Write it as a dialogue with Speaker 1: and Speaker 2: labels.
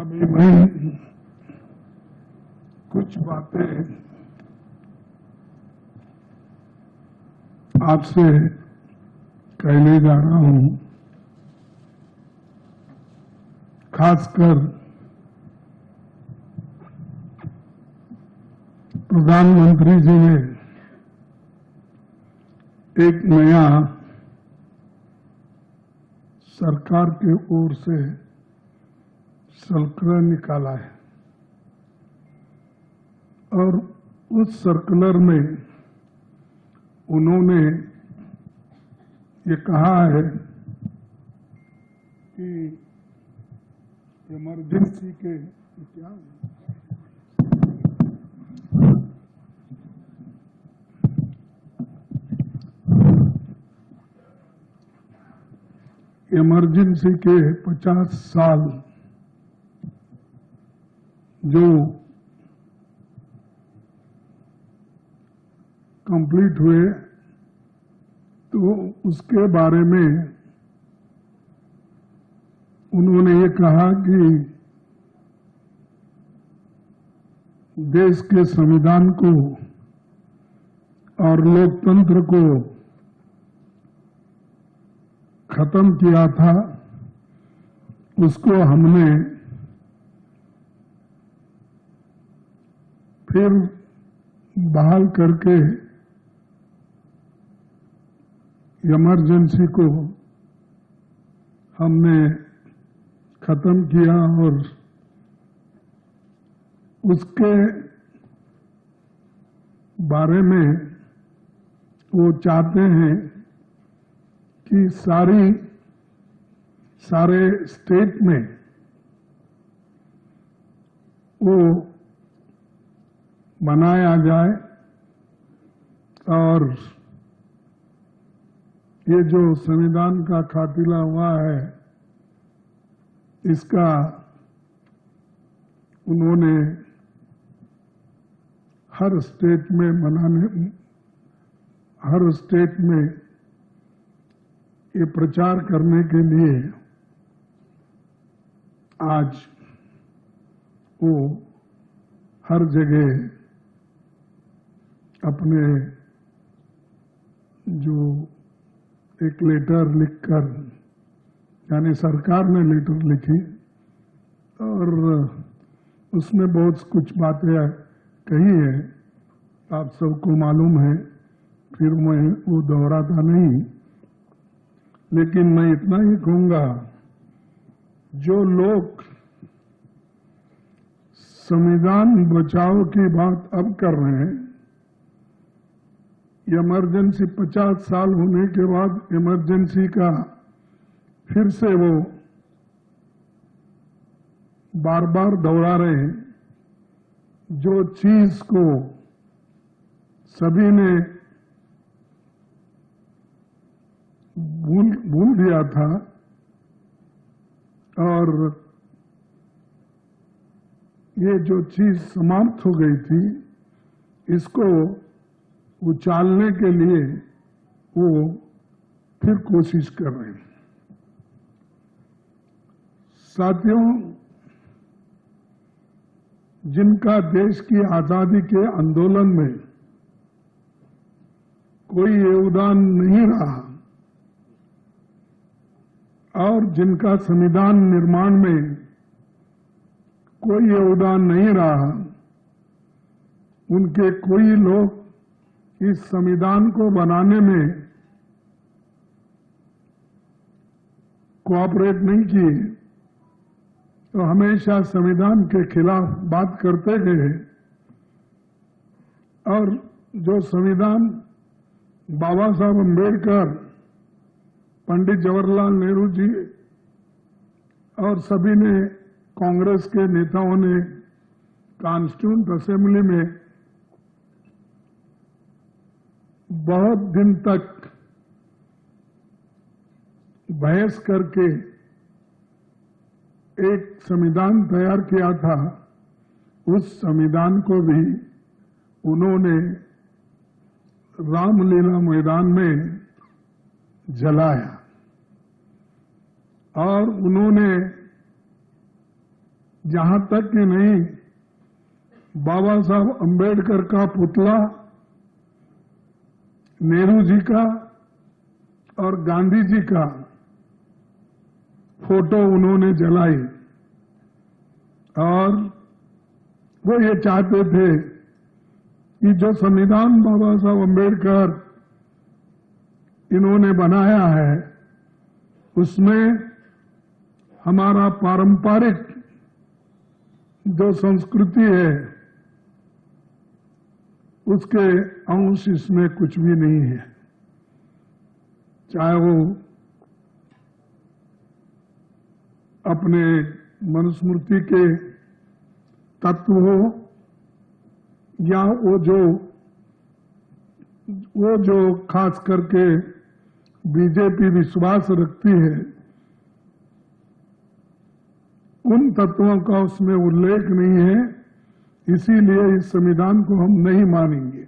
Speaker 1: अभी मैं कुछ बातें आपसे कहने जा रहा हूं। खासकर प्रधानमंत्री जी ने एक नया सरकार की ओर से सर्कुलर निकाला है और उस सर्कुलर में उन्होंने ये कहा है कि इमरजेंसी के क्या इमरजेंसी के 50 साल जो कंप्लीट हुए तो उसके बारे में उन्होंने ये कहा कि देश के संविधान को और लोकतंत्र को खत्म किया था, उसको हमने फिर बहाल करके इमरजेंसी को हमने खत्म किया और उसके बारे में वो चाहते हैं कि सारे स्टेट में वो बनाया जाए और ये जो संविधान का खातिला हुआ है इसका उन्होंने हर स्टेट में ये प्रचार करने के लिए आज वो हर जगह अपने जो एक लेटर लिखकर, यानी सरकार ने लेटर लिखी और उसमें बहुत कुछ बातें कही है, आप सबको मालूम है, फिर मैं वो दोहराता नहीं। लेकिन मैं इतना ही कहूंगा, जो लोग संविधान बचाव की बात अब कर रहे हैं, इमरजेंसी 50 साल होने के बाद इमरजेंसी का फिर से वो बार बार दोहरा रहे हैं, जो चीज को सभी ने भूल दिया था और ये जो चीज समाप्त हो गई थी, इसको उछालने के लिए वो फिर कोशिश कर रहे हैं। साथियों, जिनका देश की आजादी के आंदोलन में कोई योगदान नहीं रहा और जिनका संविधान निर्माण में कोई योगदान नहीं रहा, उनके कोई लोग इस संविधान को बनाने में कोऑपरेट नहीं किए, तो हमेशा संविधान के खिलाफ बात करते गए और जो संविधान बाबा साहब अम्बेडकर, पंडित जवाहरलाल नेहरू जी और सभी ने, कांग्रेस के नेताओं ने कॉन्स्टिट्यूएंट असेंबली में बहुत दिन तक बहस करके एक संविधान तैयार किया था, उस संविधान को भी उन्होंने रामलीला मैदान में जलाया और उन्होंने जहां तक कि नहीं बाबा साहब अंबेडकर का पुतला, नेहरू जी का और गांधी जी का फोटो उन्होंने जलाई और वो ये चाहते थे कि जो संविधान बाबा साहब अंबेडकर इन्होंने बनाया है उसमें हमारा पारंपरिक जो संस्कृति है उसके अंश इसमें कुछ भी नहीं है, चाहे वो अपने मनुस्मृति के तत्व हो या वो जो खास करके बीजेपी विश्वास रखती है उन तत्वों का उसमें उल्लेख नहीं है, इसीलिए इस संविधान को हम नहीं मानेंगे।